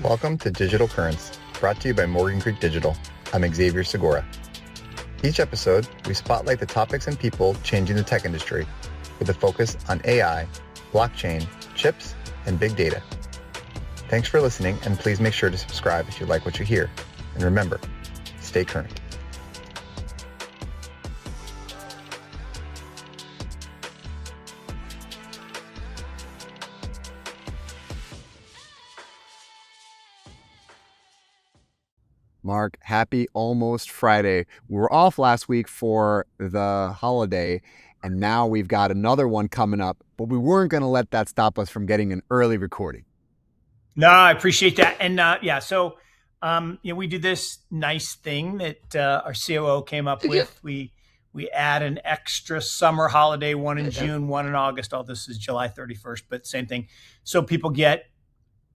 Welcome to Digital Currents, brought to you by Morgan Creek Digital. I'm Xavier Segura. Each episode, we spotlight the topics and people changing the tech industry with a focus on AI, blockchain, chips, and big data. Thanks for listening, and please make sure to subscribe if you like what you hear. And remember, stay current. Mark, happy almost Friday. We were off last week for the holiday, and now we've got another one coming up, but we weren't going to let that stop us from getting an early recording. No, I appreciate that. And we did this nice thing that our COO came up with. We add an extra summer holiday, one in June, one in August. All this is July 31st, but same thing. So people get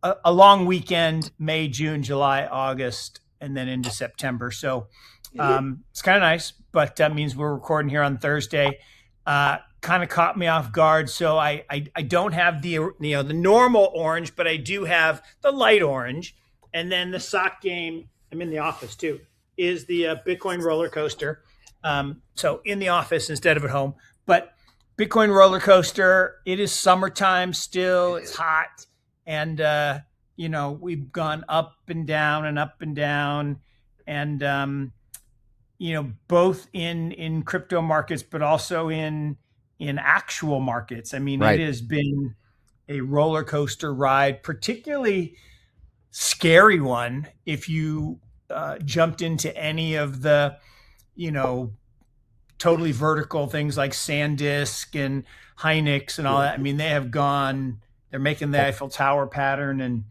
a long weekend, May, June, July, August, and then into September. So it's kind of nice, but that means we're recording here on Thursday. Kind of caught me off guard. So I don't have the normal orange, but I do have the light orange. And then the sock game, I'm in the office too, is the Bitcoin roller coaster. So in the office instead of at home, but Bitcoin roller coaster, it is summertime still, it's hot. And, we've gone up and down and up and down, and both in crypto markets, but also in actual markets. I mean, Right. It has been a roller coaster ride, particularly scary one if you jumped into any of the, totally vertical things like SanDisk and Hynix and all that. I mean, they're making the Eiffel Tower pattern. And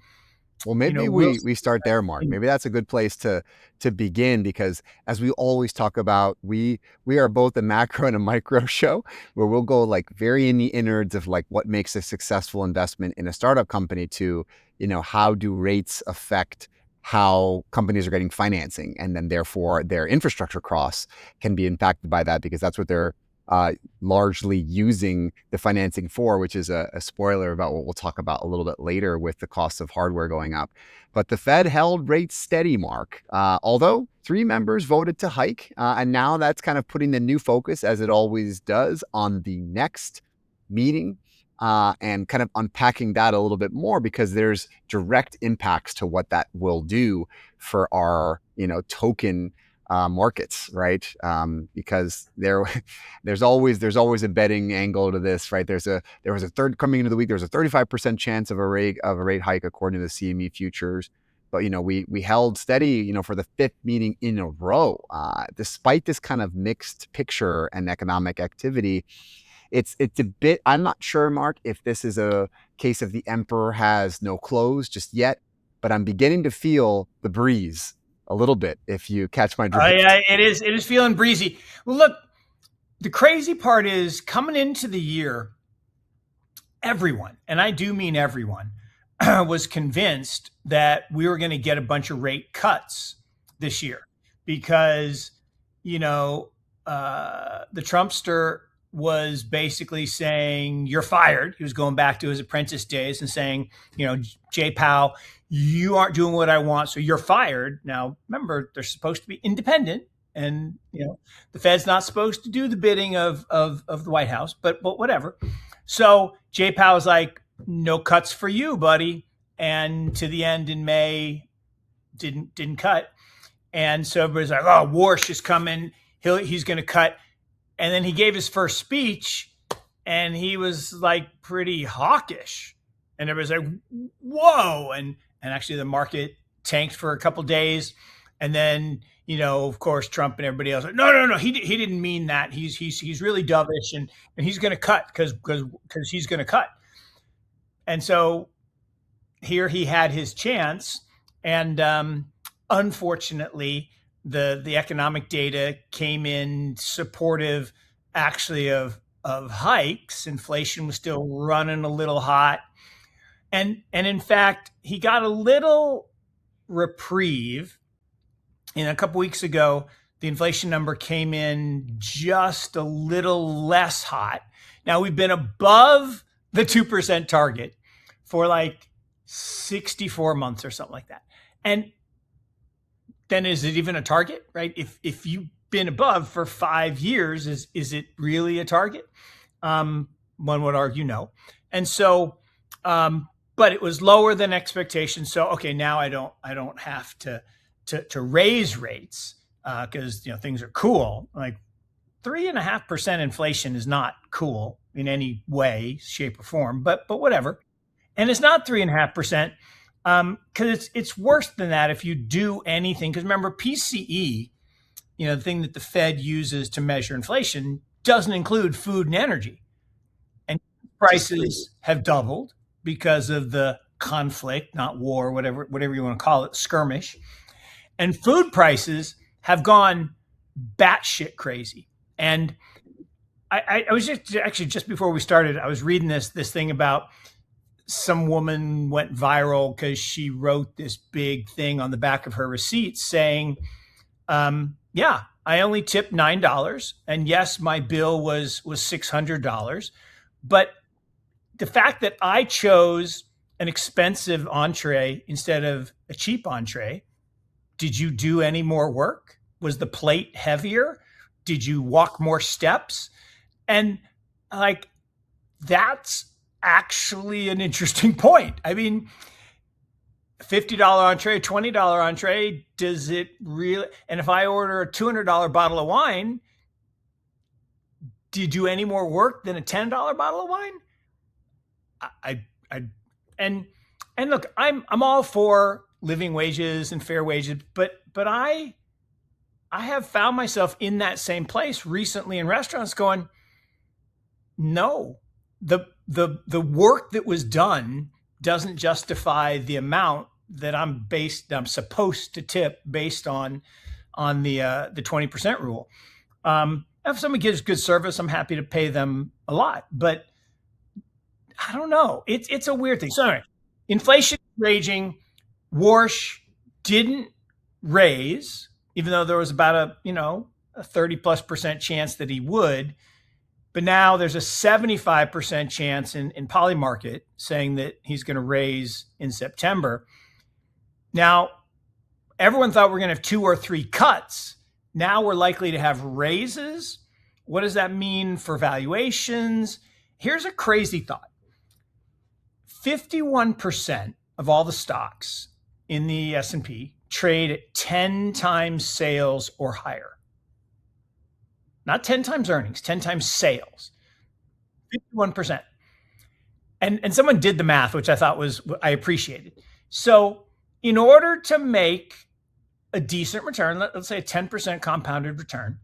Well, maybe we start there, Mark. Maybe that's a good place to begin, because as we always talk about, we are both a macro and a micro show, where we'll go like very in the innards of like what makes a successful investment in a startup company to, how do rates affect how companies are getting financing, and then therefore their infrastructure costs can be impacted by that, because that's what they're largely using the financing for, which is a spoiler about what we'll talk about a little bit later with the cost of hardware going up. But the Fed held rates steady, Mark, although 3 members voted to hike. And now that's kind of putting the new focus, as it always does, on the next meeting, and kind of unpacking that a little bit more, because there's direct impacts to what that will do for our, token markets, right? Because there's always a betting angle to this, right? There was a third coming into the week. There was a 35% chance of a rate hike according to the CME futures, but we held steady, for the 5th meeting in a row, despite this kind of mixed picture and economic activity. It's a bit. I'm not sure, Mark, if this is a case of the emperor has no clothes just yet, but I'm beginning to feel the breeze a little bit, if you catch my drift. yeah, it is feeling breezy. Well, look, the crazy part is coming into the year, everyone, and I do mean everyone, was convinced that we were going to get a bunch of rate cuts this year, because, the Trumpster was basically saying, you're fired. He was going back to his apprentice days and saying, Jay Powell, you aren't doing what I want, so you're fired. Now, remember, they're supposed to be independent, and the Fed's not supposed to do the bidding of the White House, but whatever. So Jay Powell's like, no cuts for you, buddy. And to the end in May, didn't cut. And so everybody's like, oh, Warsh is coming. He's going to cut. And then he gave his first speech, and he was like pretty hawkish. And everybody's like, whoa. And actually the market tanked for a couple of days. And then, of course, Trump and everybody else, like, no, he didn't mean that. He's really dovish, and he's going to cut because he's going to cut. And so here he had his chance. And unfortunately, the economic data came in supportive, actually, of hikes. Inflation was still running a little hot. And in fact, he got a little reprieve. A couple weeks ago, the inflation number came in just a little less hot. Now, we've been above the 2% target for like 64 months or something like that. And then is it even a target, right? If you've been above for 5 years, is it really a target? One would argue no. And so, but it was lower than expectations. So, okay, now I don't have to raise rates because things are cool. Like 3.5% inflation is not cool in any way, shape, or form. But whatever. And it's not 3.5%. Because it's worse than that if you do anything. Because remember, PCE, the thing that the Fed uses to measure inflation, doesn't include food and energy. And prices have doubled because of the conflict, not war, whatever you want to call it, skirmish. And food prices have gone batshit crazy. And I was just before we started, I was reading this thing about some woman went viral because she wrote this big thing on the back of her receipt saying, yeah, I only tipped $9. And yes, my bill was $600. But the fact that I chose an expensive entree instead of a cheap entree, did you do any more work? Was the plate heavier? Did you walk more steps? And like, that's actually an interesting point. I mean, $50 entree, $20 entree, does it really? And if I order a $200 bottle of wine, do you do any more work than a $10 bottle of wine? And look, I'm all for living wages and fair wages, but I have found myself in that same place recently in restaurants going, no, the work that was done doesn't justify the amount that I'm supposed to tip based on the 20% rule. If somebody gives good service, I'm happy to pay them a lot, but I don't know. It's a weird thing. So anyway, inflation raging. Warsh didn't raise, even though there was about a 30+% chance that he would. But now there's a 75% chance in Polymarket saying that he's going to raise in September. Now, everyone thought we're going to have 2 or 3 cuts. Now we're likely to have raises. What does that mean for valuations? Here's a crazy thought. 51% of all the stocks in the S&P trade at 10 times sales or higher. Not 10 times earnings, 10 times sales, 51%. And someone did the math, which I appreciated. So in order to make a decent return, let's say a 10% compounded return,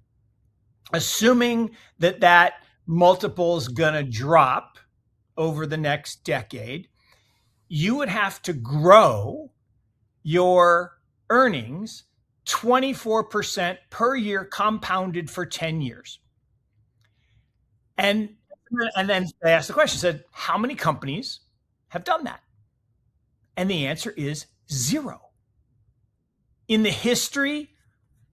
assuming that multiple is going to drop over the next decade, you would have to grow your earnings 24% per year compounded for 10 years. And then they asked the question, said, how many companies have done that? And the answer is 0. In the history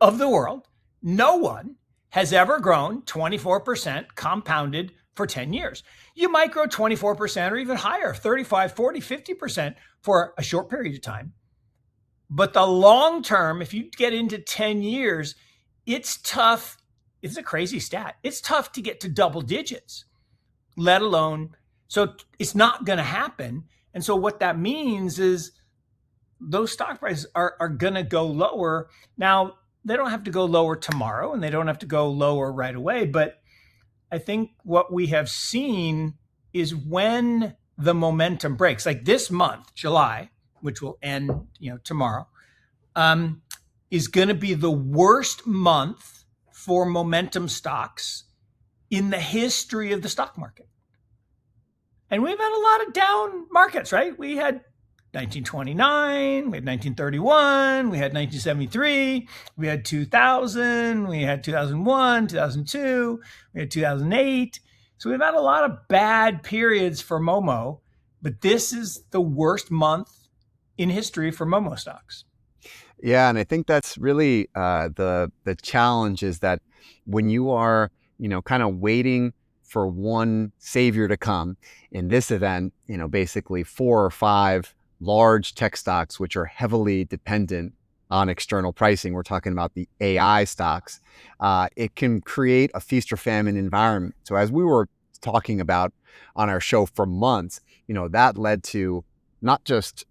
of the world, no one has ever grown 24% compounded for 10 years. You might grow 24% or even higher, 35, 40, 50% for a short period of time. But the long term, if you get into 10 years, it's tough. It's a crazy stat. It's tough to get to double digits, let alone. So it's not going to happen. And so what that means is those stock prices are going to go lower. Now, they don't have to go lower tomorrow and they don't have to go lower right away. But I think what we have seen is when the momentum breaks, like this month, July, which will end, tomorrow, is going to be the worst month for momentum stocks in the history of the stock market. And we've had a lot of down markets, right? We had 1929, we had 1931, we had 1973, we had 2000, we had 2001, 2002, we had 2008. So we've had a lot of bad periods for Momo, but this is the worst month in history for Momo stocks. Yeah, and I think that's really the challenge is that when you are, kind of waiting for one savior to come in this event, basically 4 or 5 large tech stocks, which are heavily dependent on external pricing, we're talking about the AI stocks, it can create a feast or famine environment. So as we were talking about on our show for months, that led to not just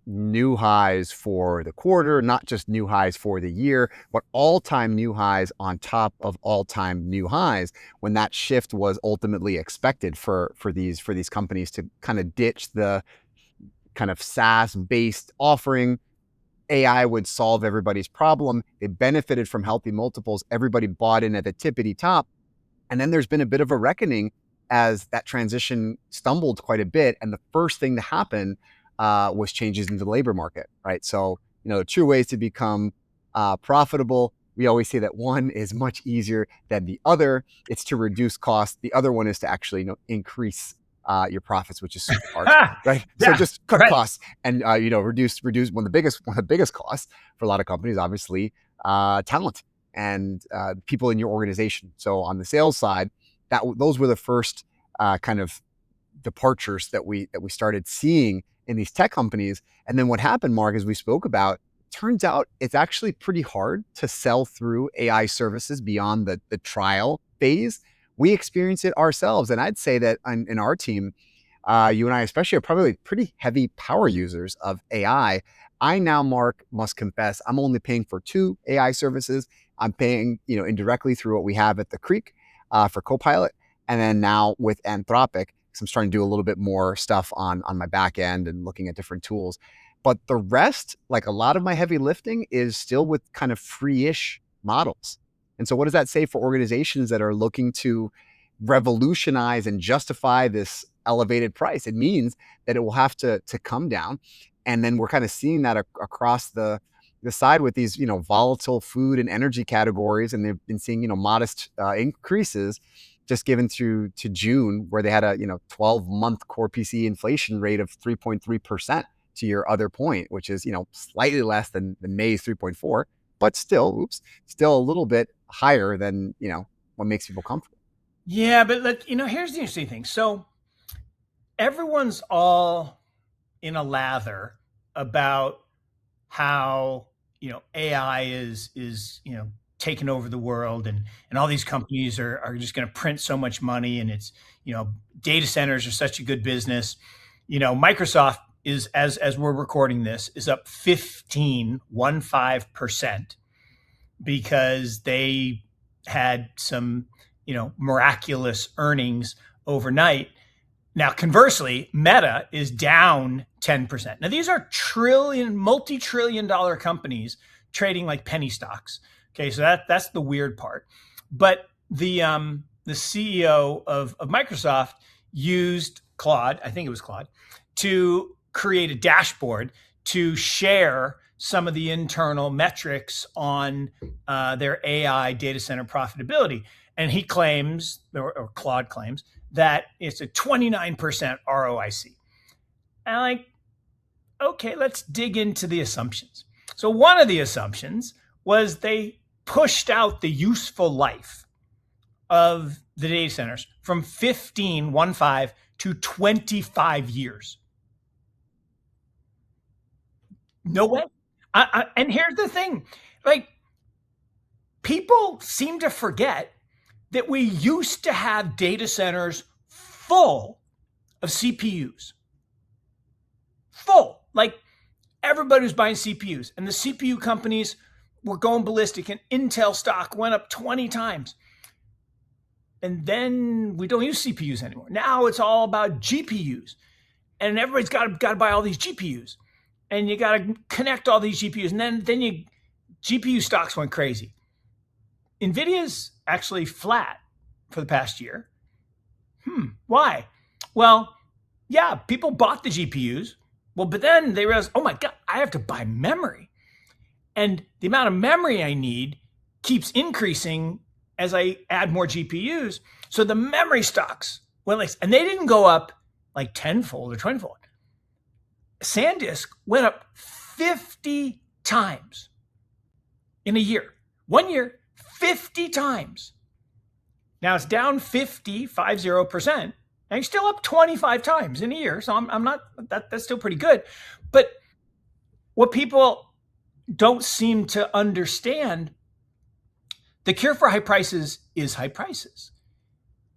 new highs for the quarter, not just new highs for the year, but all-time new highs on top of all-time new highs, when that shift was ultimately expected for these companies to kind of ditch the kind of SaaS-based offering. AI would solve everybody's problem. They benefited from healthy multiples. Everybody bought in at the tippity top. And then there's been a bit of a reckoning as that transition stumbled quite a bit. And the first thing to happen was changes in the labor market, right? So, two ways to become profitable. We always say that one is much easier than the other. It's to reduce costs. The other one is to actually, increase your profits, which is super hard, right? Yeah, so just cut costs and, reduce one of the biggest costs for a lot of companies, obviously, talent and people in your organization. So on the sales side, those were the first kind of departures that we started seeing in these tech companies. And then what happened, Mark, as we spoke about, turns out it's actually pretty hard to sell through AI services beyond the trial phase. We experience it ourselves. And I'd say that in our team, you and I especially are probably pretty heavy power users of AI. I now, Mark, must confess, I'm only paying for 2 AI services. I'm paying, indirectly through what we have at the Creek for Copilot. And then now with Anthropic, because I'm starting to do a little bit more stuff on my back end and looking at different tools. But the rest, like a lot of my heavy lifting, is still with kind of free-ish models. And so what does that say for organizations that are looking to revolutionize and justify this elevated price? It means that it will have to come down. And then we're kind of seeing that across the side with these, volatile food and energy categories. And they've been seeing, modest increases just given through to June, where they had a, 12-month core PCE inflation rate of 3.3%, to your other point, which is, slightly less than May's 3.4, but still a little bit higher than, what makes people comfortable. Yeah, but here's the interesting thing. So everyone's all in a lather about how, AI is taking over the world, and all these companies are just going to print so much money, and it's, data centers are such a good business. Microsoft is, as we're recording this, is up 15% because they had some, miraculous earnings overnight. Now, conversely, Meta is down 10%. Now, these are multi-trillion-dollar companies trading like penny stocks. Okay, so that's the weird part. But the CEO of Microsoft used Claude, I think it was Claude, to create a dashboard to share some of the internal metrics on their AI data center profitability. And he claims, or Claude claims, that it's a 29% ROIC. And I'm like, okay, let's dig into the assumptions. So one of the assumptions was they pushed out the useful life of the data centers from 15 to 25 years. No way. And here's the thing, people seem to forget that we used to have data centers full of CPUs. Full. Like, everybody was buying CPUs, and the CPU companies were going ballistic, and Intel stock went up 20 times. And then we don't use CPUs anymore. Now it's all about GPUs, and everybody's got to buy all these GPUs, and you got to connect all these GPUs, and then GPU stocks went crazy. NVIDIA's actually flat for the past year. Why? Well, yeah, people bought the GPUs. Well, but then they realized, oh my God, I have to buy memory. And the amount of memory I need keeps increasing as I add more GPUs. So the memory stocks went and they didn't go up like 10-fold or 20-fold. SanDisk went up 50 times in a year. 1 year, 50 times. Now it's down 50%, And you're still up 25 times in a year. So I'm not, that's still pretty good. But what people don't seem to understand, the cure for high prices is high prices.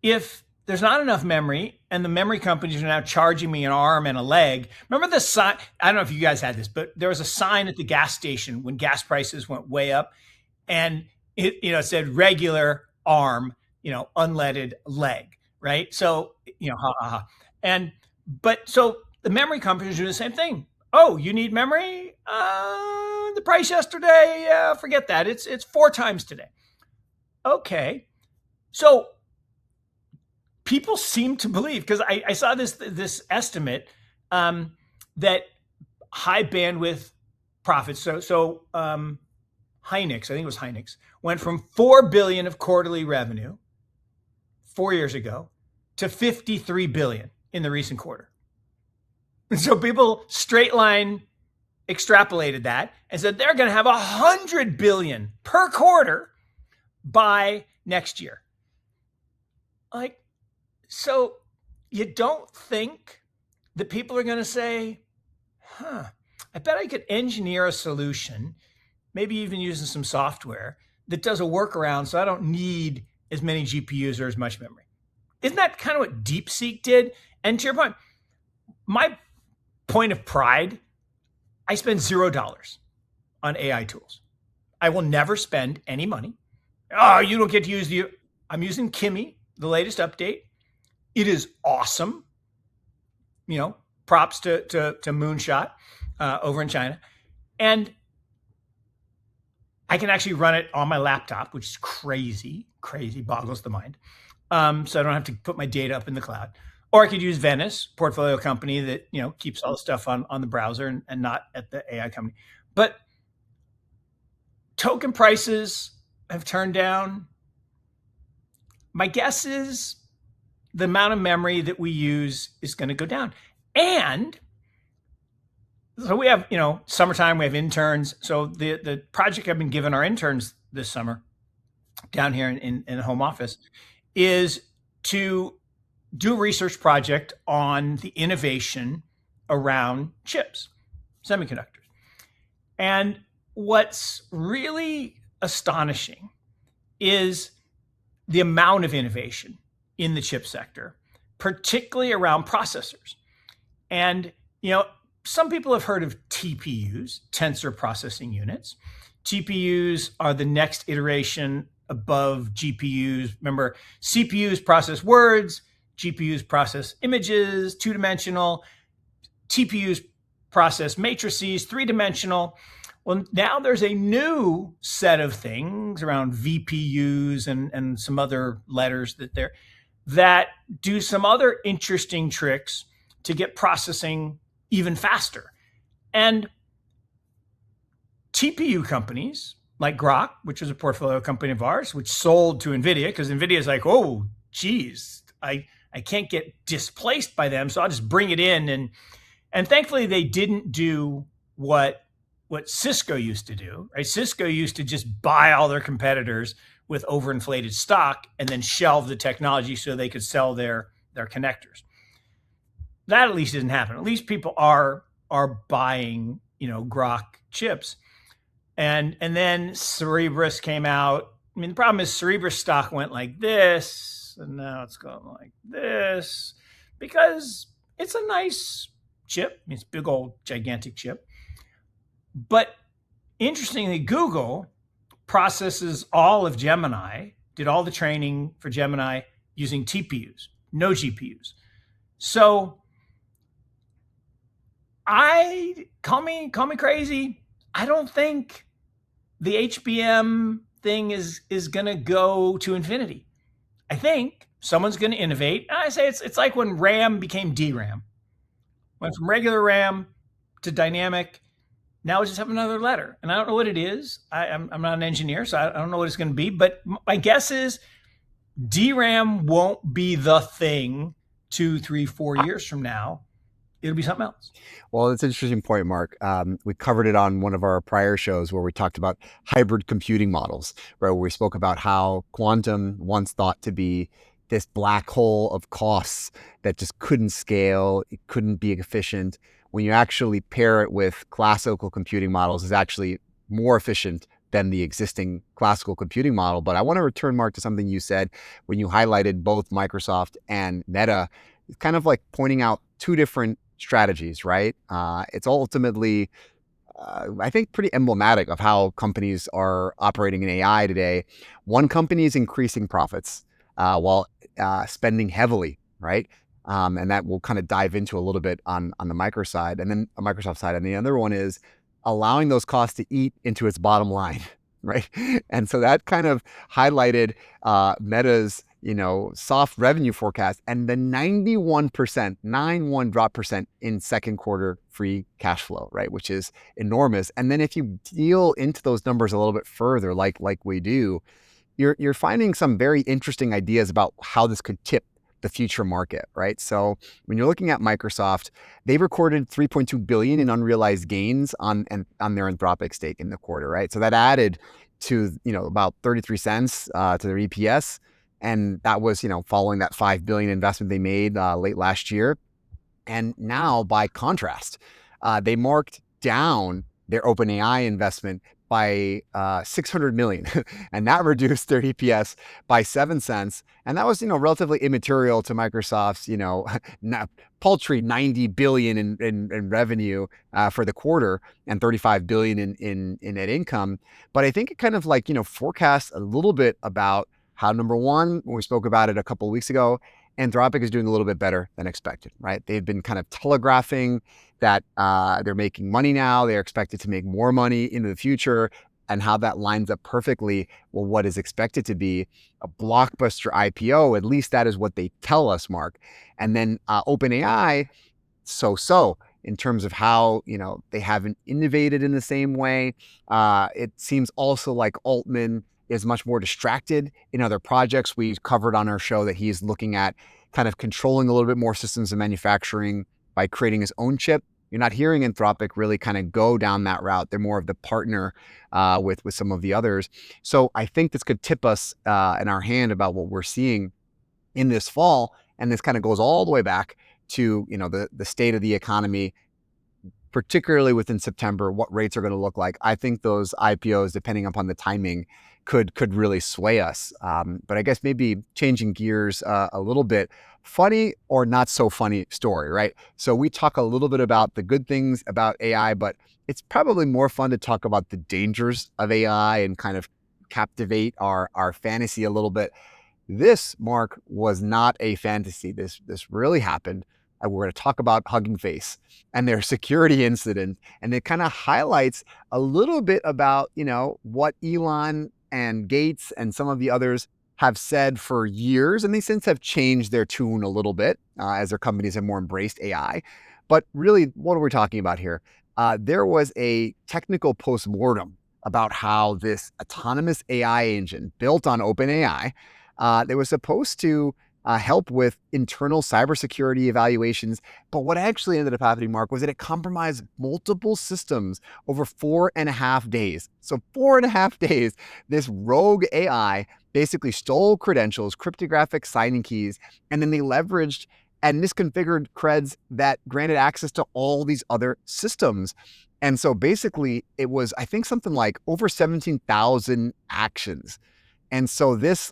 If there's not enough memory and the memory companies are now charging me an arm and a leg. Remember the sign? I don't know if you guys had this, but there was a sign at the gas station when gas prices went way up, and it said regular arm, unleaded leg, right? So, ha ha ha. So the memory companies do the same thing. Oh, you need memory? The price yesterday, forget that. It's 4 times today. Okay. So people seem to believe, because I saw this estimate that high bandwidth profits. So Hynix, I think it was Hynix, went from 4 billion of quarterly revenue 4 years ago to 53 billion in the recent quarter. And so people straight line extrapolated that and said they're going to have 100 billion per quarter by next year. So you don't think that people are going to say, I bet I could engineer a solution, maybe even using some software that does a workaround so I don't need as many GPUs or as much memory. Isn't that kind of what DeepSeek did? And to your point, my point of pride, I spend $0 on AI tools. I will never spend any money. Oh, you don't get to use I'm using Kimi, the latest update. It is awesome. Props to Moonshot over in China. And I can actually run it on my laptop, which is crazy, boggles the mind. So I don't have to put my data up in the cloud. Or I could use Venice, portfolio company that, keeps all the stuff on the browser and not at the AI company. But token prices have turned down. My guess is the amount of memory that we use is going to go down. And so we have, summertime, we have interns. So the project I've been giving our interns this summer down here in the home office is to do a research project on the innovation around chips, semiconductors. And what's really astonishing is the amount of innovation in the chip sector, particularly around processors. And, some people have heard of TPUs, tensor processing units. TPUs are the next iteration above GPUs. Remember, CPUs process words, GPUs process images, 2-dimensional. TPUs process matrices, 3-dimensional. Well, now there's a new set of things around VPUs and some other letters that do some other interesting tricks to get processing even faster. And TPU companies like Groq, which is a portfolio company of ours, which sold to NVIDIA, because NVIDIA is like, oh, geez, I can't get displaced by them, so I'll just bring it in. And thankfully, they didn't do what Cisco used to do, right? Cisco used to just buy all their competitors with overinflated stock and then shelve the technology so they could sell their connectors. That at least didn't happen. At least people are buying, Groq chips. And then Cerebras came out. I mean, the problem is Cerebras stock went like this, and now it's going like this, because it's a nice chip. It's a big old gigantic chip. But interestingly, Google processes all of Gemini, did all the training for Gemini using TPUs, no GPUs. So call me crazy. I don't think the HBM thing is going to go to infinity. I think someone's going to innovate. And I say it's like when RAM became DRAM. Went from regular RAM to dynamic. Now we just have another letter. And I don't know what it is. I'm not an engineer, so I don't know what it's going to be. But my guess is DRAM won't be the thing 2, 3, 4 years from now. It'll be something else. Well, that's an interesting point, Mark. We covered it on one of our prior shows where we talked about hybrid computing models, right? Where we spoke about how quantum once thought to be this black hole of costs that just couldn't scale, it couldn't be efficient. When you actually pair it with classical computing models, is actually more efficient than the existing classical computing model. But I want to return, Mark, to something you said when you highlighted both Microsoft and Meta. It's kind of like pointing out two different strategies, right? It's ultimately, I think, pretty emblematic of how companies are operating in AI today. One company is increasing profits while spending heavily, right? And that we'll kind of dive into a little bit on the Microsoft side, and then a Microsoft side. And the other one is allowing those costs to eat into its bottom line, right? And so that kind of highlighted Meta's, soft revenue forecast and the 91% drop percent in second quarter free cash flow, right? Which is enormous. And then if you deal into those numbers a little bit further, like we do, you're finding some very interesting ideas about how this could tip the future market, right? So when you're looking at Microsoft, they recorded $3.2 billion in unrealized gains on their Anthropic stake in the quarter, right? So that added to, about 33 cents to their EPS. And that was, following that $5 billion investment they made late last year. And now, by contrast, they marked down their OpenAI investment by $600 million, and that reduced their EPS by 7 cents. And that was, relatively immaterial to Microsoft's, paltry $90 billion in revenue for the quarter and $35 billion in net income. But I think it kind of forecasts a little bit about how, number one, when we spoke about it a couple of weeks ago, Anthropic is doing a little bit better than expected, right? They've been kind of telegraphing that they're making money now. They're expected to make more money into the future, and how that lines up perfectly with what is expected to be a blockbuster IPO. At least that is what they tell us, Mark. And then OpenAI, so in terms of how, they haven't innovated in the same way. It seems also like Altman is much more distracted in other projects. We covered on our show that he's looking at kind of controlling a little bit more systems of manufacturing by creating his own chip. You're not hearing Anthropic really kind of go down that route. They're more of the partner with some of the others. So I think this could tip us in our hand about what we're seeing in this fall. And this kind of goes all the way back to, the state of the economy, particularly within September, what rates are going to look like. I think those IPOs, depending upon the timing, could really sway us. But I guess maybe changing gears a little bit, funny or not so funny story, right? So we talk a little bit about the good things about AI, but it's probably more fun to talk about the dangers of AI and kind of captivate our fantasy a little bit. This, Mark, was not a fantasy. This really happened. We're going to talk about Hugging Face and their security incident. And it kind of highlights a little bit about, what Elon and Gates and some of the others have said for years. And they since have changed their tune a little bit as their companies have more embraced AI. But really, what are we talking about here? There was a technical postmortem about how this autonomous AI engine built on OpenAI, that was supposed to help with internal cybersecurity evaluations. But what actually ended up happening, Mark, was that it compromised multiple systems over 4.5 days. So 4.5 days, this rogue AI basically stole credentials, cryptographic signing keys, and then they leveraged and misconfigured creds that granted access to all these other systems. And so basically it was, I think, something like over 17,000 actions. And so this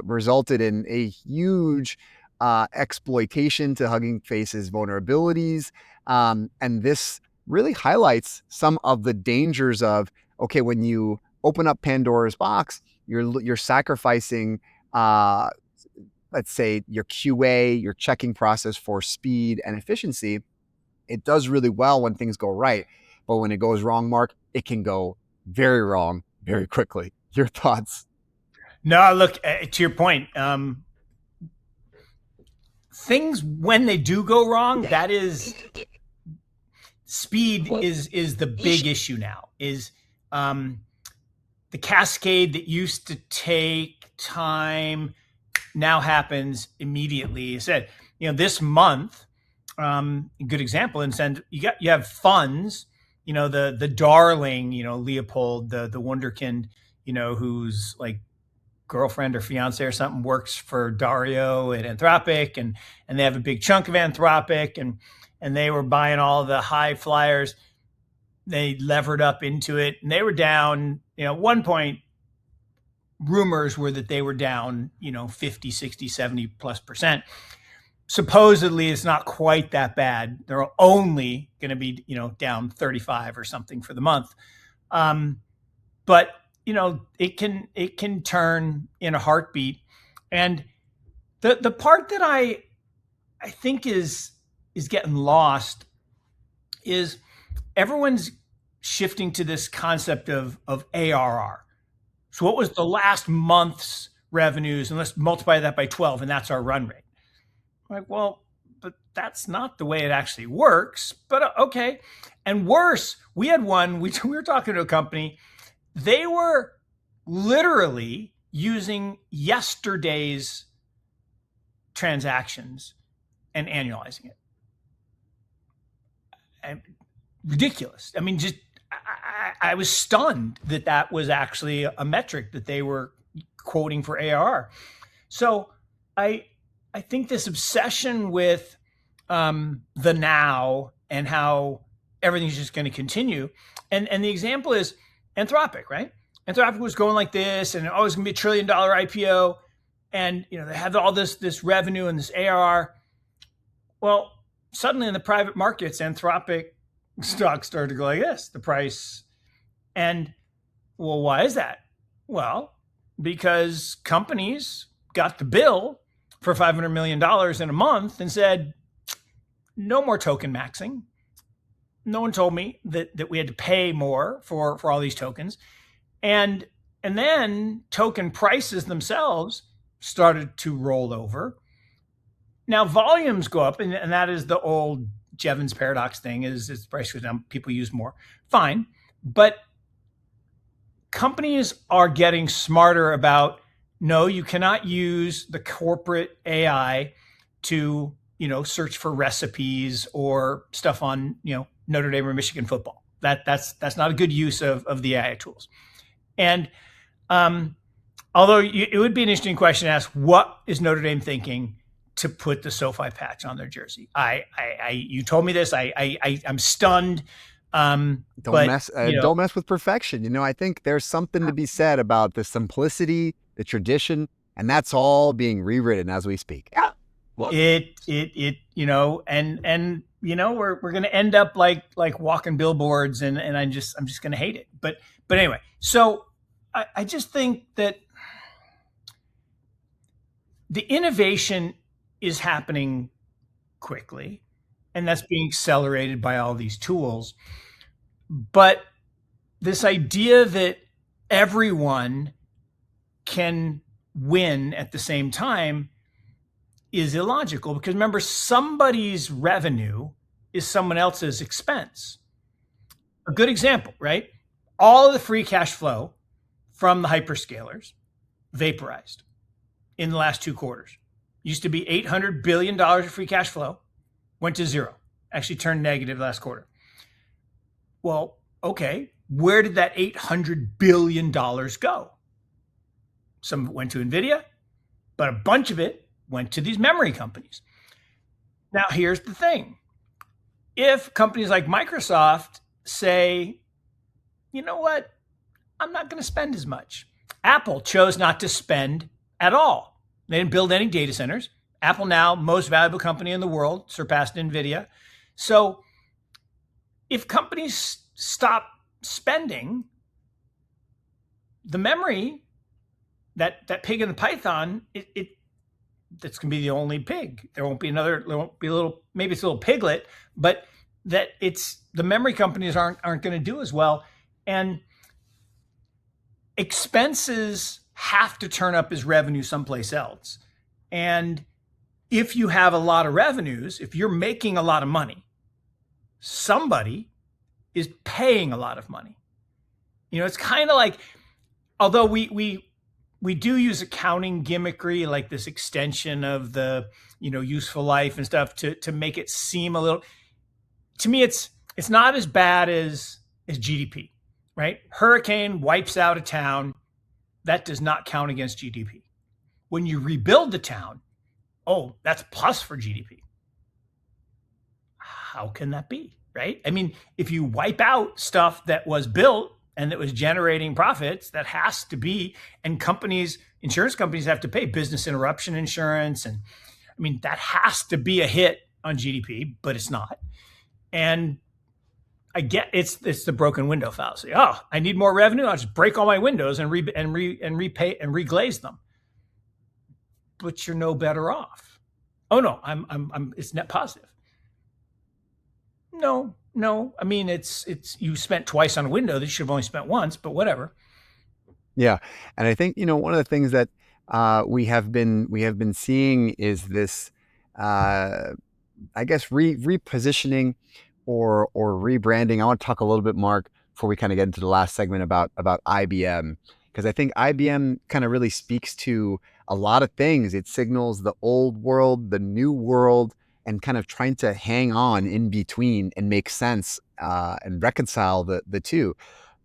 resulted in a huge exploitation to Hugging Face's vulnerabilities. And this really highlights some of the dangers of, okay, when you open up Pandora's box, you're sacrificing, let's say, your QA, your checking process for speed and efficiency. It does really well when things go right. But when it goes wrong, Mark, it can go very wrong very quickly. Your thoughts? No, look, to your point, things when they do go wrong, that is speed is the big issue now. Is the cascade that used to take time now happens immediately. You said, this month, a good example, and you have funds, the darling, Leopold, the wunderkind, who's like girlfriend or fiance or something works for Dario at Anthropic, and they have a big chunk of Anthropic, and they were buying all the high flyers. They levered up into it, and they were down, at one point, rumors were that they were down, 50, 60, 70+%. Supposedly it's not quite that bad. They're only going to be, down 35 or something for the month. But it can turn in a heartbeat. And the part that I think is getting lost is everyone's shifting to this concept of ARR. So what was the last month's revenues? And let's multiply that by 12, and that's our run rate. Like, well, but that's not the way it actually works. But okay. And worse, we had one, we were talking to a company. They were literally using yesterday's transactions and annualizing it. And ridiculous. I mean, just I was stunned that was actually a metric that they were quoting for ARR. So I think this obsession with the now and how everything's just going to continue. And the example is Anthropic, right? Anthropic was going like this, and it's going to be $1 trillion IPO. And, they have all this revenue and this ARR. Well, suddenly in the private markets, Anthropic stock started to go like this, the price. And, well, why is that? Well, because companies got the bill for $500 million in a month and said, no more token maxing. No one told me that we had to pay more for all these tokens. And then token prices themselves started to roll over. Now volumes go up, and that is the old Jevons paradox thing, is the price goes down, people use more. Fine. But companies are getting smarter about, no, you cannot use the corporate AI to, search for recipes or stuff on, Notre Dame or Michigan football. That's not a good use of the AI tools. And although it would be an interesting question to ask, what is Notre Dame thinking to put the SoFi patch on their jersey? You told me this. I'm stunned. Don't mess with perfection. I think there's something to be said about the simplicity, the tradition, and that's all being rewritten as we speak. Yeah. Well, we're going to end up like walking billboards, and I'm just going to hate it. But anyway, so I just think that the innovation is happening quickly, and that's being accelerated by all these tools. But this idea that everyone can win at the same time is illogical, because remember, somebody's revenue is someone else's expense. A good example, right? All of the free cash flow from the hyperscalers vaporized in the last 2 quarters. Used to be $800 billion of free cash flow, went to zero, actually turned negative last quarter. Well, okay, where did that $800 billion go? Some of it went to NVIDIA, but a bunch of it went to these memory companies. Now, here's the thing. If companies like Microsoft say, you know what, I'm not going to spend as much. Apple chose not to spend at all. They didn't build any data centers. Apple now, most valuable company in the world, surpassed NVIDIA. So if companies stop spending, the memory, that pig in the python, that's going to be the only pig. There won't be another, there won't be a little, maybe it's a little piglet, but that the memory companies aren't going to do as well. And expenses have to turn up as revenue someplace else. And if you have a lot of revenues, if you're making a lot of money, somebody is paying a lot of money. It's kind of like, although we do use accounting gimmickry, like this extension of the, useful life and stuff to make it seem a little, to me, it's not as bad as GDP, right? Hurricane wipes out a town. that does not count against GDP. When you rebuild the town, oh, that's plus for GDP. How can that be, right? I mean, if you wipe out stuff that was built and that was generating profits, that has to be, and insurance companies have to pay business interruption insurance. And I mean, that has to be a hit on GDP, but it's not. And I get it's the broken window fallacy. Oh, I need more revenue. I'll just break all my windows and repay and reglaze them. But you're no better off. Oh no, I'm it's net positive. No. I mean, it's you spent twice on a window that you should have only spent once, but whatever. Yeah, and I think one of the things that we have been seeing is this, I guess, repositioning or rebranding. I want to talk a little bit, Mark, before we kind of get into the last segment about IBM, because I think IBM kind of really speaks to a lot of things. It signals the old world, the new world, and kind of trying to hang on in between and make sense and reconcile the two.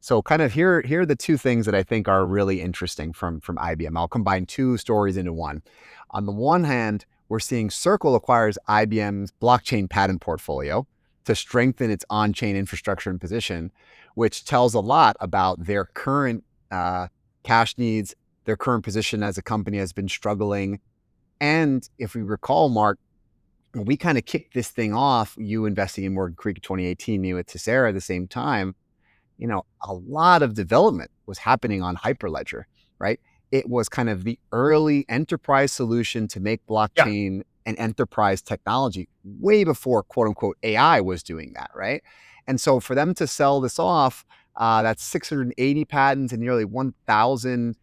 So kind of here are the two things that I think are really interesting from IBM. I'll combine two stories into one. On the one hand, we're seeing Circle acquires IBM's blockchain patent portfolio to strengthen its on-chain infrastructure and position, which tells a lot about their current cash needs, their current position as a company has been struggling. And if we recall, Mark, we kind of kicked this thing off, you investing in Morgan Creek in 2018, me with Tessera at the same time, a lot of development was happening on Hyperledger, right? It was kind of the early enterprise solution to make blockchain an enterprise technology way before, quote unquote, AI was doing that, right? And so for them to sell this off, that's 680 patents and nearly 1,000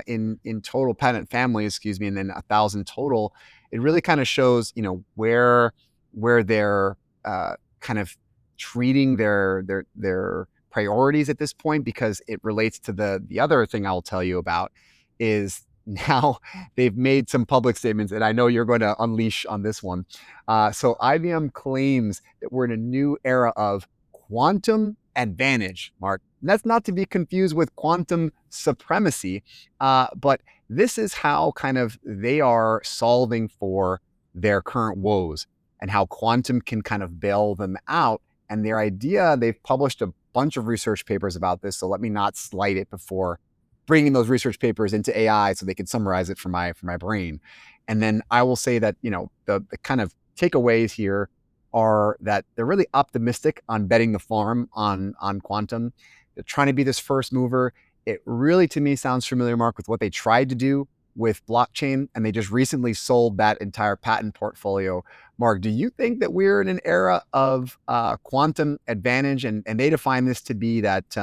in total patent family, and then 1,000 total. It really kind of shows, where they're kind of treating their priorities at this point, because it relates to the other thing I'll tell you about is now they've made some public statements, and I know you're going to unleash on this one. So IBM claims that we're in a new era of quantum advantage, Mark. And that's not to be confused with quantum supremacy, but this is how kind of they are solving for their current woes and how quantum can kind of bail them out. And their idea, they've published a bunch of research papers about this, so let me not slight it before bringing those research papers into AI so they can summarize it for my brain. And then I will say that, the kind of takeaways here are that they're really optimistic on betting the farm on quantum. They're trying to be this first mover. It really, to me, sounds familiar, Mark, with what they tried to do with blockchain, and they just recently sold that entire patent portfolio. Mark, do you think that we're in an era of quantum advantage? And they define this to be that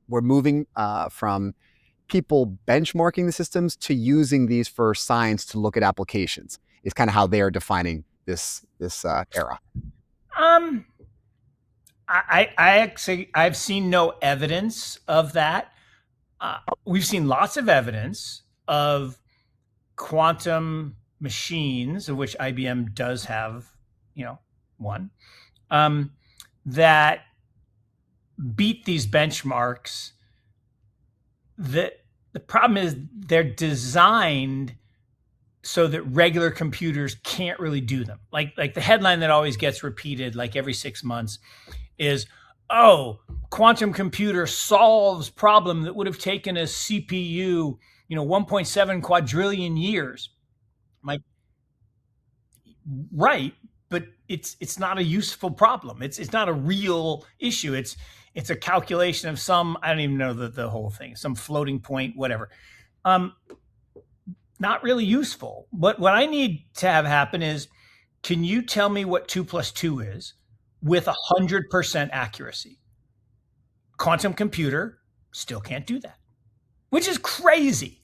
we're moving from people benchmarking the systems to using these for science to look at applications, is kind of how they are defining this era. I actually, I've seen no evidence of that. We've seen lots of evidence of quantum machines, of which IBM does have, one, that beat these benchmarks. The problem is they're designed so that regular computers can't really do them. Like the headline that always gets repeated like every 6 months is, oh, quantum computer solves problem that would have taken a CPU, 1.7 quadrillion years. Like, right, but it's not a useful problem. It's not a real issue. It's a calculation of some, I don't even know the whole thing, some floating point, whatever. Not really useful. But what I need to have happen is, can you tell me what 2 + 2 is with 100% accuracy? Quantum computer still can't do that, which is crazy.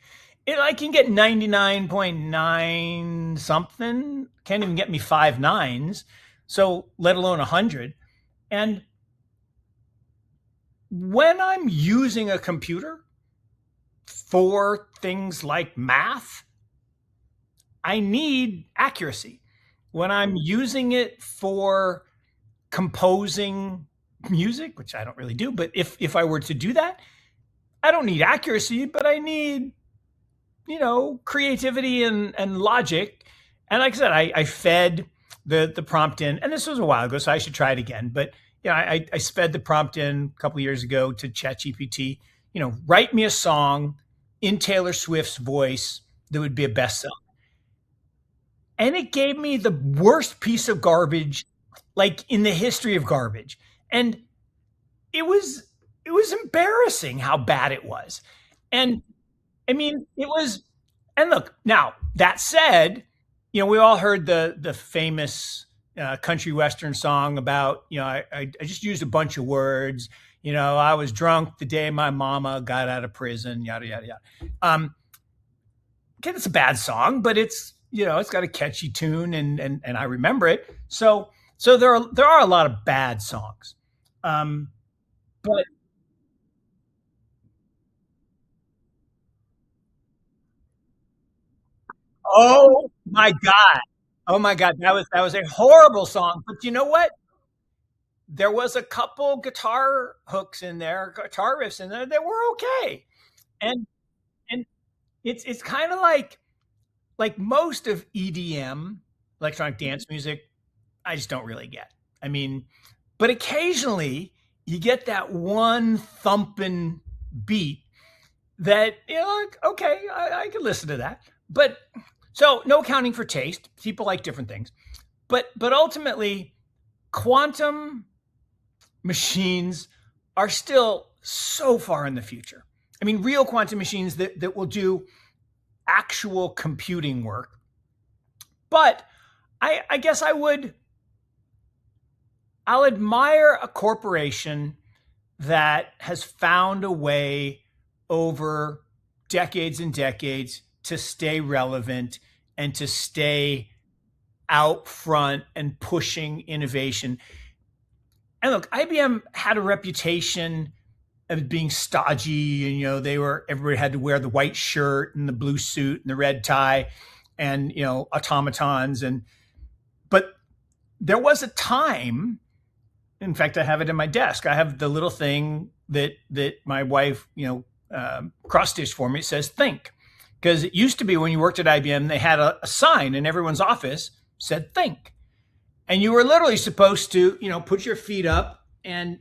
I can get 99.9 something, can't even get me 5 nines, so let alone 100. And when I'm using a computer for things like math, I need accuracy. When I'm using it for composing music, which I don't really do, but if I were to do that, I don't need accuracy, but I need, creativity and logic. And like I said, I fed the prompt in, and this was a while ago, so I should try it again. But I fed the prompt in a couple of years ago to ChatGPT. Write me a song in Taylor Swift's voice that would be a bestseller. And it gave me the worst piece of garbage, like in the history of garbage. And it was embarrassing how bad it was. And I mean, it was, and look, now that said, we all heard the famous country western song about, I just used a bunch of words. I was drunk the day my mama got out of prison, yada, yada, yada. Okay, it's a bad song, but it's got a catchy tune and I remember it. So there are a lot of bad songs. But oh my God. Oh my God. That was a horrible song. But you know what? There was a couple guitar hooks in there, guitar riffs in there that were okay. And and it's kind of like most of EDM, electronic dance music, I just don't really get. I mean, but occasionally you get that one thumping beat that, like, okay, I can listen to that. But so no accounting for taste. People like different things. But ultimately, quantum machines are still so far in the future. I mean, real quantum machines that will do actual computing work. But I guess I'll admire a corporation that has found a way over decades and decades to stay relevant and to stay out front and pushing innovation. And look, IBM had a reputation of being stodgy, and everybody had to wear the white shirt and the blue suit and the red tie, and automatons. But there was a time. In fact, I have it in my desk. I have the little thing that my wife cross stitched for me. It says "Think," because it used to be when you worked at IBM, they had a sign in everyone's office said "Think," and you were literally supposed to put your feet up and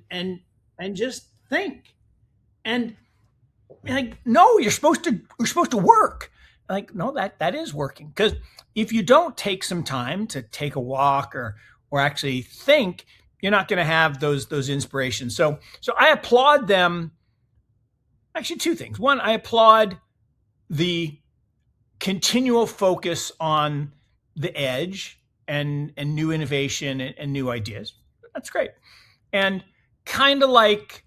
just think. And like, no, you're supposed to work. Like, no, that is working, because if you don't take some time to take a walk or actually think, you're not going to have those inspirations. So I applaud them. Actually, two things. One, I applaud the continual focus on the edge and new innovation and new ideas. That's great. And kind of like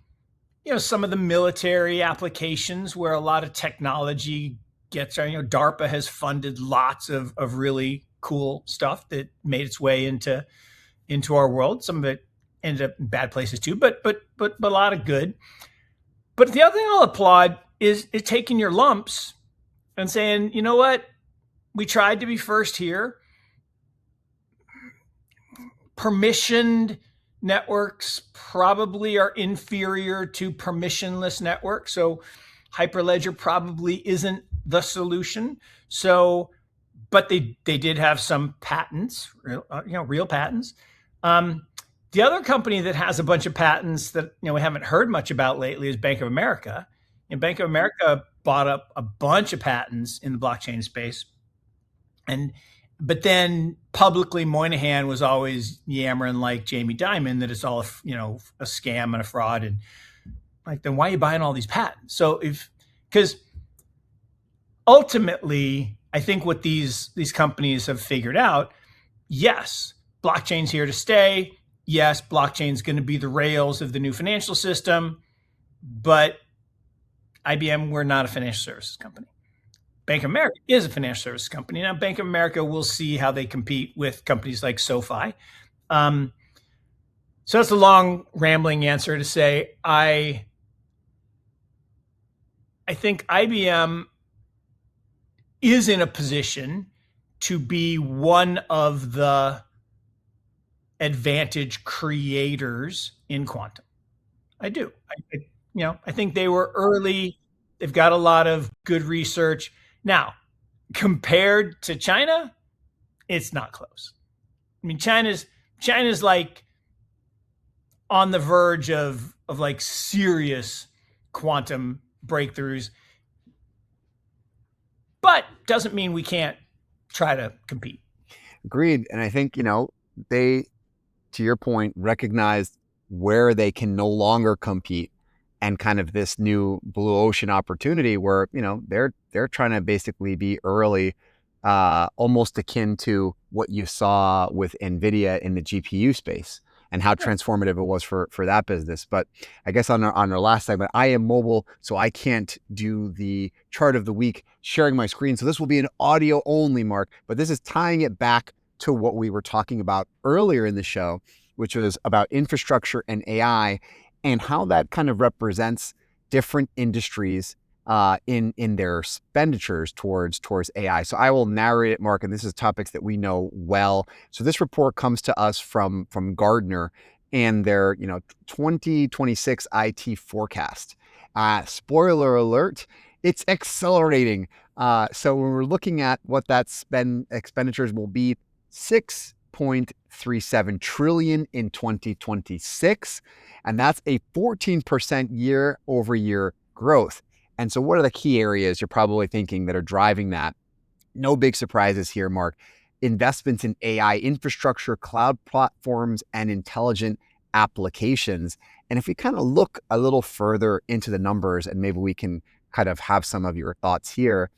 some of the military applications where a lot of technology gets, DARPA has funded lots of really cool stuff that made its way into our world. Some of it ended up in bad places too, but a lot of good. But the other thing I'll applaud is taking your lumps and saying, you know what, we tried to be first here. Permissioned networks probably are inferior to permissionless networks. So Hyperledger probably isn't the solution. So, but they did have some patents, real patents. The other company that has a bunch of patents that we haven't heard much about lately is Bank of America. And Bank of America bought up a bunch of patents in the blockchain space. But then publicly, Moynihan was always yammering like Jamie Dimon that it's all a scam and a fraud, and like, then why are you buying all these patents? So because ultimately, I think what these companies have figured out, yes, blockchain's here to stay. Yes, blockchain's going to be the rails of the new financial system, but IBM, we're not a financial services company. Bank of America is a financial services company. Now, Bank of America, we'll see how they compete with companies like SoFi. So that's a long, rambling answer to say I think IBM is in a position to be one of the advantage creators in quantum. I do. I think they were early They've got a lot of good research. Now, compared to China, it's not close. I mean, China's like on the verge of like serious quantum breakthroughs, but doesn't mean we can't try to compete. Agreed. And I think, they, to your point, recognized where they can no longer compete, and kind of this new blue ocean opportunity where, they're trying to basically be early, almost akin to what you saw with NVIDIA in the GPU space and how transformative it was for that business. But I guess on our last segment, I am mobile, so I can't do the chart of the week sharing my screen. So this will be an audio only, Mark, but this is tying it back to what we were talking about earlier in the show, which was about infrastructure and AI and how that kind of represents different industries in their expenditures towards AI. So I will narrate it, Mark, and this is topics that we know well. So this report comes to us from Gartner and their 2026 IT forecast. Spoiler alert, it's accelerating. So when we're looking at what that expenditures will be, 6.37 trillion in 2026, and that's a 14% year over year growth. And so what are the key areas you're probably thinking that are driving that? No big surprises here, Mark. Investments in AI infrastructure, cloud platforms, and intelligent applications. And if we kind of look a little further into the numbers, and maybe we can kind of have some of your thoughts here,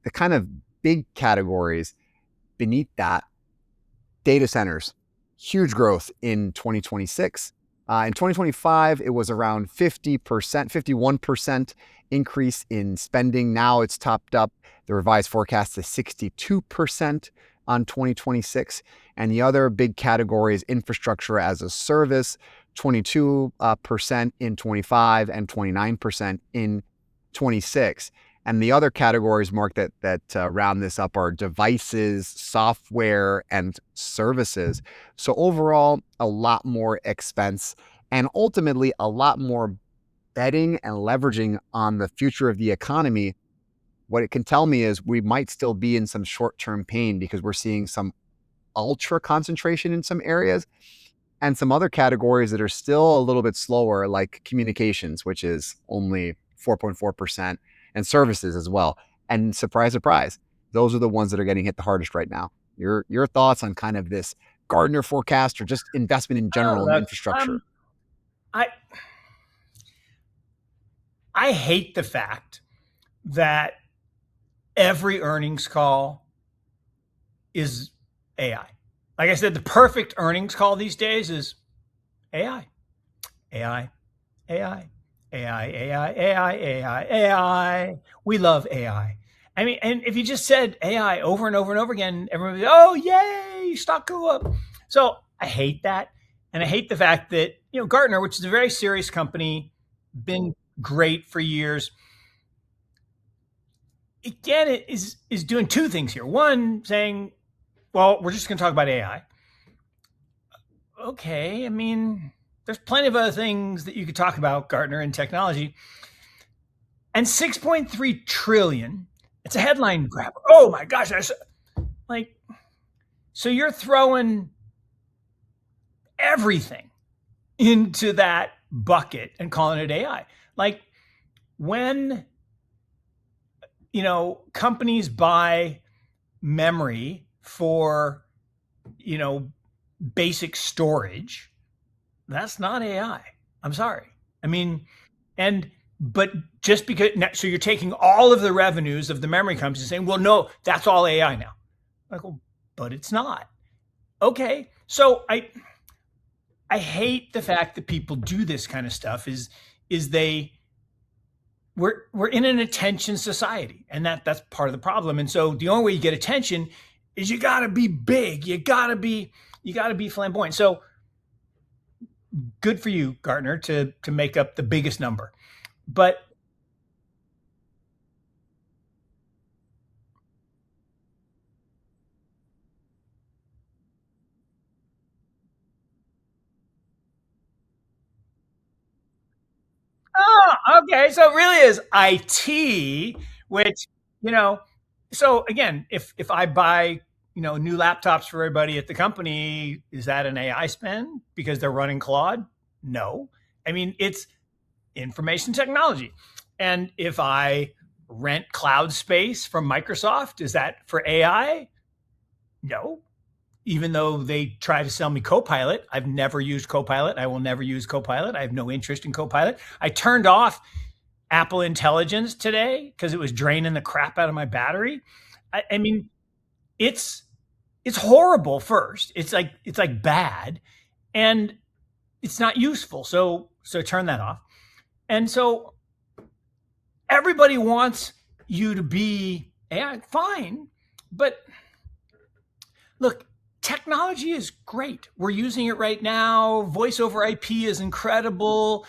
the kind of big categories beneath that: data centers, huge growth in 2026. In 2025, it was around 50%, 51% increase in spending. Now it's topped up. The revised forecast is 62% on 2026. And the other big category is infrastructure as a service, 22% in 25 and 29% in 26. And the other categories, Mark, that round this up are devices, software, and services. So overall, a lot more expense, and ultimately a lot more betting and leveraging on the future of the economy. What it can tell me is we might still be in some short-term pain because we're seeing some ultra concentration in some areas and some other categories that are still a little bit slower, like communications, which is only 4.4%. And services as well. And surprise, surprise, those are the ones that are getting hit the hardest right now. Your thoughts on kind of this Gartner forecast or just investment in general in infrastructure? I hate the fact that every earnings call is AI. Like I said, the perfect earnings call these days is AI, AI, AI. AI, AI, AI, AI, AI. We love AI. I mean, and if you just said AI over and over and over again, everyone would be, oh, yay, stock go up. So I hate that. And I hate the fact that, Gartner, which is a very serious company, been great for years, again, it is doing two things here. One, saying, well, we're just going to talk about AI. Okay, I mean, there's plenty of other things that you could talk about, Gartner, and technology. And 6.3 trillion, it's a headline grabber. Oh my gosh, so you're throwing everything into that bucket and calling it AI. Like when, companies buy memory for, basic storage, that's not AI. I'm sorry. I mean, but just because, so you're taking all of the revenues of the memory companies and saying, well, no, that's all AI now. Like, well, but it's not. Okay. So I hate the fact that people do this kind of stuff we're in an attention society, and that's part of the problem. And so the only way you get attention is you gotta be big. You gotta be flamboyant. So good for you, Gartner, to make up the biggest number. But Okay, so it really is IT, which, so again, if I buy, new laptops for everybody at the company, is that an AI spend because they're running Claude? No. I mean, it's information technology. And if I rent cloud space from Microsoft, is that for AI? No. Even though they try to sell me Copilot, I've never used Copilot. I will never use Copilot. I have no interest in Copilot. I turned off Apple Intelligence today because it was draining the crap out of my battery. I mean, it's horrible first. It's like bad, and it's not useful. So turn that off. And so everybody wants you to be AI, fine, but look, technology is great. We're using it right now. Voice over IP is incredible.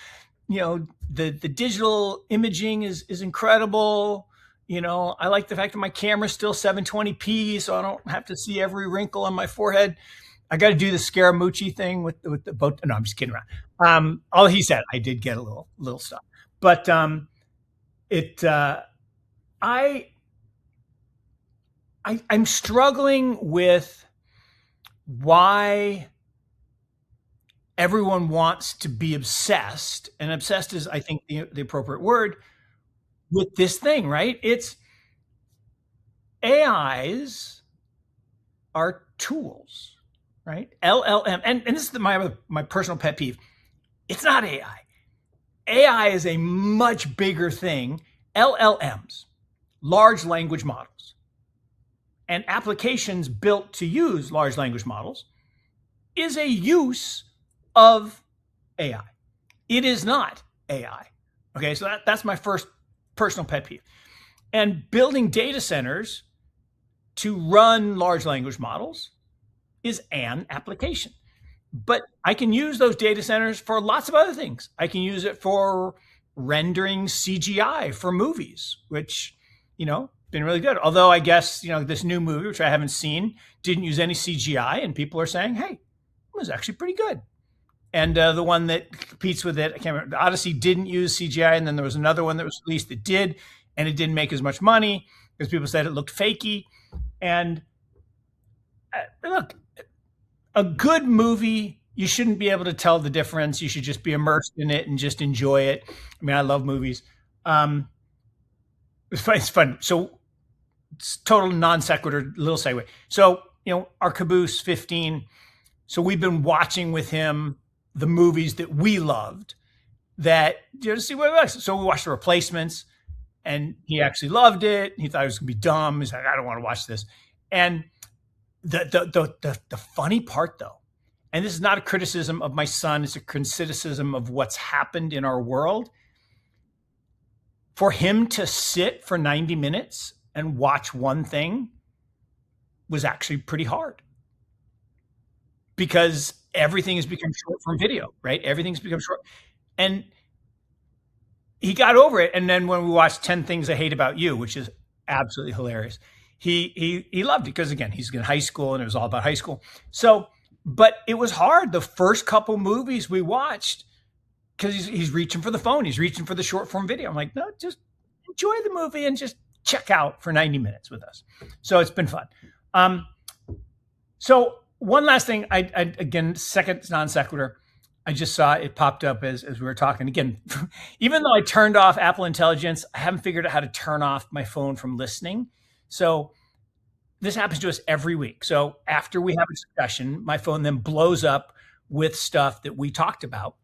The digital imaging is incredible. I like the fact that my camera's still 720p, so I don't have to see every wrinkle on my forehead. I got to do the Scaramucci thing with the boat. No, I'm just kidding around. All he said, I did get a little stuff, but I'm struggling with why everyone wants to be obsessed, and obsessed is, I think, the appropriate word with this thing, right? It's AIs are tools, right? LLM, and this is my personal pet peeve. It's not AI. AI is a much bigger thing. LLMs, large language models, and applications built to use large language models is a use of AI. It is not AI. Okay, so that's my first personal pet peeve. And building data centers to run large language models is an application. But I can use those data centers for lots of other things. I can use it for rendering CGI for movies, which, been really good. Although I guess, this new movie, which I haven't seen, didn't use any CGI, and people are saying, hey, it was actually pretty good. And the one that competes with it, I can't remember, the Odyssey didn't use CGI, and then there was another one that was released that did, and it didn't make as much money because people said it looked fakey. And look, a good movie, you shouldn't be able to tell the difference. You should just be immersed in it and just enjoy it. I mean, I love movies. It's fun. So it's total non sequitur, little segue. So, our Caboose 15. So we've been watching with him the movies that we loved that, to see what it was. So we watched The Replacements, and he actually loved it. He thought it was going to be dumb. He's like, I don't want to watch this. And the funny part, though, and this is not a criticism of my son, it's a criticism of what's happened in our world. For him to sit for 90 minutes and watch one thing was actually pretty hard, because everything has become short form video, right? Everything's become short. And he got over it. And then when we watched 10 Things I Hate About You, which is absolutely hilarious, he loved it because, again, he's in high school and it was all about high school. So, but it was hard. The first couple movies we watched, because he's reaching for the phone. He's reaching for the short form video. I'm like, no, just enjoy the movie and just check out for 90 minutes with us. So it's been fun. So one last thing, I again, second non sequitur, I just saw it popped up as we were talking. Again, even though I turned off Apple Intelligence, I haven't figured out how to turn off my phone from listening. So this happens to us every week. So after we have a discussion, my phone then blows up with stuff that we talked about.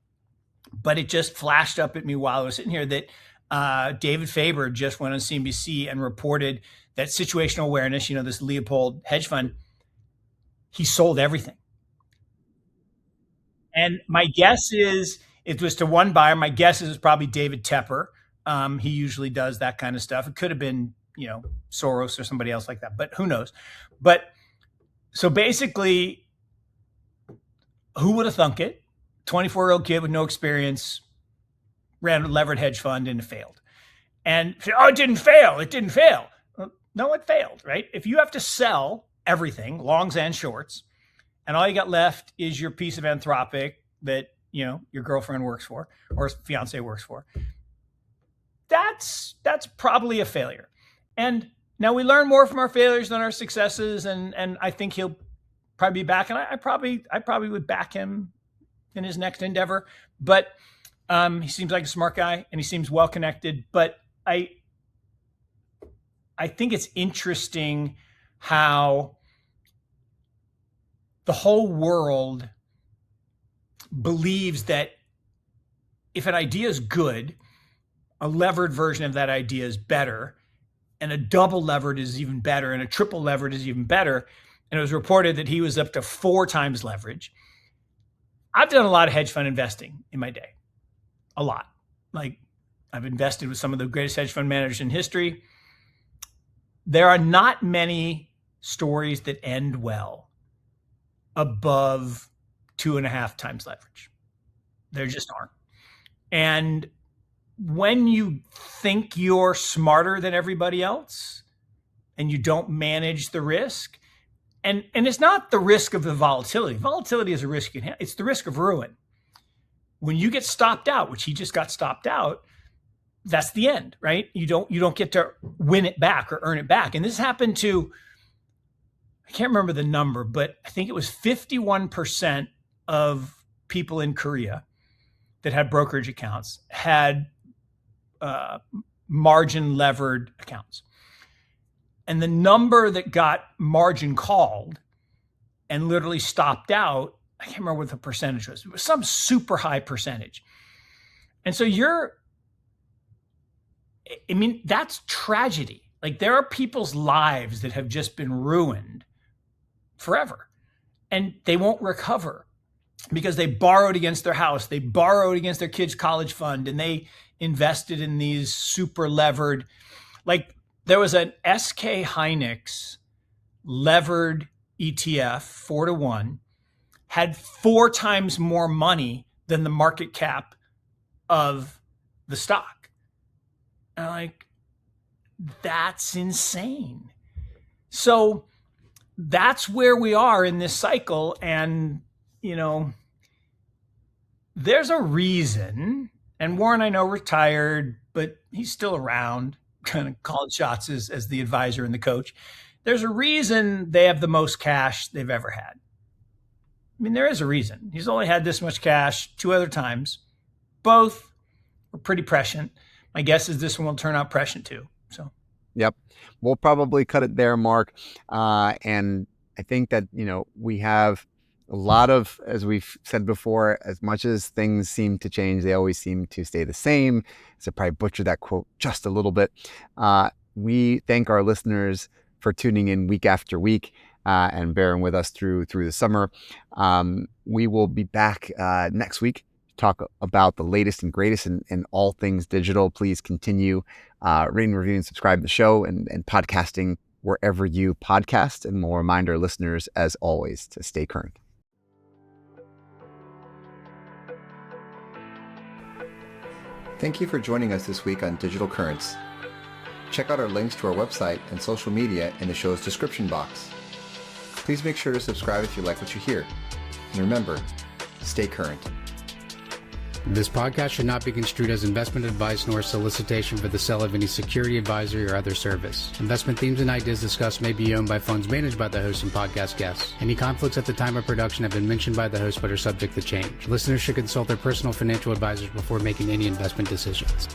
But it just flashed up at me while I was sitting here that David Faber just went on CNBC and reported that Situational Awareness, this Leopold hedge fund, he sold everything. And my guess is it was to one buyer. My guess is it's probably David Tepper. He usually does that kind of stuff. It could have been, Soros or somebody else like that, but who knows? But so basically, who would have thunk it? 24-year-old kid with no experience ran a levered hedge fund and it failed. And it didn't fail. It didn't fail. Well, no, it failed, right? If you have to sell everything, longs and shorts, and all you got left is your piece of Anthropic that, your girlfriend works for or fiance works for, that's probably a failure. And now we learn more from our failures than our successes, and I think he'll probably be back. And I probably would back him in his next endeavor. But he seems like a smart guy, and he seems well connected. But I think it's interesting how the whole world believes that if an idea is good, a levered version of that idea is better, and a double levered is even better, and a triple levered is even better. And it was reported that he was up to 4 times leverage. I've done a lot of hedge fund investing in my day. A lot. Like, I've invested with some of the greatest hedge fund managers in history. There are not many stories that end well above 2.5 times leverage. There just aren't. And when you think you're smarter than everybody else and you don't manage the risk, and it's not the risk of the volatility. Volatility is a risk you can have. It's the risk of ruin. When you get stopped out, which he just got stopped out, that's the end, right? You don't get to win it back or earn it back. And this happened to, I can't remember the number, but I think it was 51% of people in Korea that had brokerage accounts had margin levered accounts. And the number that got margin called and literally stopped out, I can't remember what the percentage was. It was some super high percentage. And so that's tragedy. Like, there are people's lives that have just been ruined forever, and they won't recover because they borrowed against their house, they borrowed against their kids' college fund, and they invested in these super levered, like there was an SK Hynix levered ETF 4-to-1, had 4 times more money than the market cap of the stock. And I'm like, that's insane. So that's where we are in this cycle. And, there's a reason, and Warren, I know, retired, but he's still around, kind of calling shots as the advisor and the coach. There's a reason they have the most cash they've ever had. I mean, there is a reason. He's only had this much cash 2 other times. Both were pretty prescient. My guess is this one will turn out prescient too. So, yep. We'll probably cut it there, Mark. And I think that, we have a lot of, as we've said before, as much as things seem to change, they always seem to stay the same. So probably butcher that quote just a little bit. We thank our listeners for tuning in week after week and bearing with us through the summer. We will be back next week to talk about the latest and greatest in all things digital. Please continue rating, reviewing, subscribe to the show and podcasting wherever you podcast. And we'll remind our listeners, as always, to stay current. Thank you for joining us this week on Digital Currents. Check out our links to our website and social media in the show's description box. Please make sure to subscribe if you like what you hear. And remember, stay current. This podcast should not be construed as investment advice nor solicitation for the sale of any security, advisory, or other service. Investment themes and ideas discussed may be owned by funds managed by the host and podcast guests. Any conflicts at the time of production have been mentioned by the host but are subject to change. Listeners should consult their personal financial advisors before making any investment decisions.